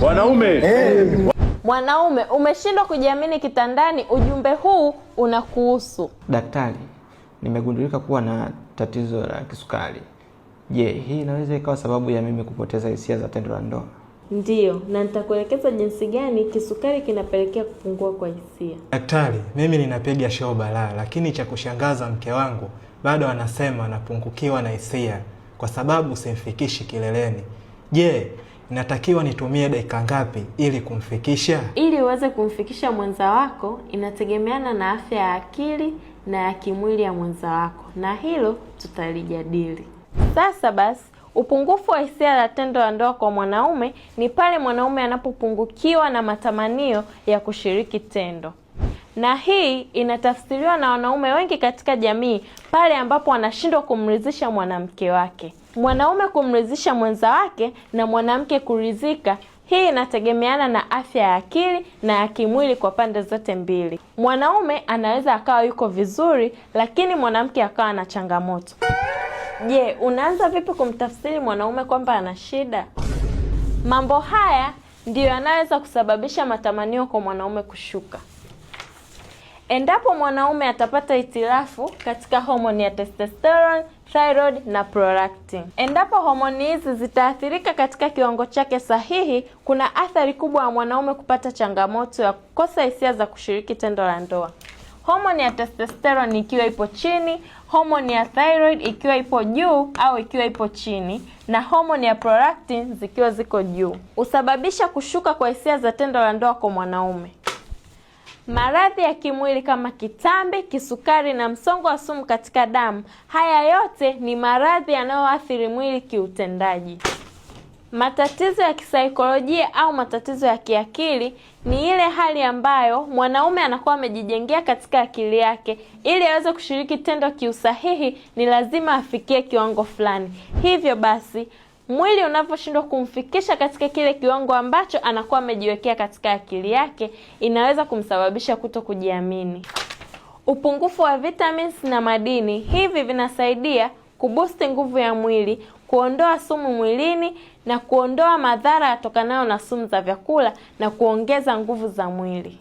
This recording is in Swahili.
Wanaume. Mwanaume, umeshindwa kujiamini kitandani, ujumbe huu unakuhusu. Daktari, nimegundulika kuwa na tatizo la kisukari. Je, hii inaweza ikawa sababu ya mimi kupoteza hisia za tendo la ndoa? Ndiyo, na nitakuelekeza jinsi gani kisukari kinapelekea kupungua kwa hisia. Daktari, mimi ninapiga show balaa, lakini cha kushangaza mke wangu bado anasema anapungukiwa na hisia kwa sababu simfikishi kileleni. Je, inatakiwa nitumie dakika ngapi ili kumfikisha? Ili uweze kumfikisha mwenza wako, inategemeana na afya ya akili na ya kimwili ya mwenza wako, na hilo tutalijadili. Sasa basi, upungufu wa hisia la tendo la ndoa kwa mwanaume ni pale mwanaume anapopungukiwa na matamanio ya kushiriki tendo. Na hii inatafsiriwa na wanaume wengi katika jamii pale ambapo wanashindwa kumridhisha mwanamke wake. Mwanaume kumridhisha mwenza wake na mwanamke kuridhika, hii inategemeana na afya ya akili na ya kimwili kwa pande zote mbili. Mwanaume anaweza akawa yuko vizuri, lakini mwanamke akawa na changamoto. Je, unaanza vipi kumtafsiri mwanaume kwamba ana shida? Mambo haya ndiyo yanaweza kusababisha matamanio kwa mwanaume kushuka. Endapo mwanaume atapata hitilafu katika homoni ya testosterone, thyroid na prolactin. Endapo homoni hizi zitaathirika katika kiwango chake sahihi, kuna athari kubwa ya mwanaume kupata changamoto ya kukosa hisia za kushiriki tendo la ndoa. Homoni ya testosterone ikiwa ipo chini, homoni ya thyroid ikiwa ipo juu au ikiwa ipo chini, na homoni ya prolactin zikiwa ziko juu, husababisha kushuka kwa hisia za tendo la ndoa kwa mwanaume. Maradhi ya kimwili kama kitambi, kisukari na msongo wa sumu katika damu, haya yote ni maradhi yanayoathiri mwili kiutendaji. Matatizo ya kisaikolojia au matatizo ya kiakili ni ile hali ambayo mwanaume anakuwa amejijengea katika akili yake ili aweze kushiriki tendo kiusahihi ni lazima afikie kiwango fulani. Hivyo basi, mwili unavyoshindwa kumfikisha katika kile kiwango ambacho anakuwa amejiwekea katika akili yake, inaweza kumsababisha kuto kujiamini. Upungufu wa vitamins na madini hivi vinasaidia kuboost nguvu ya mwili, kuondoa sumu mwilini na kuondoa madhara yatokanayo na sumu za vyakula na kuongeza nguvu za mwili.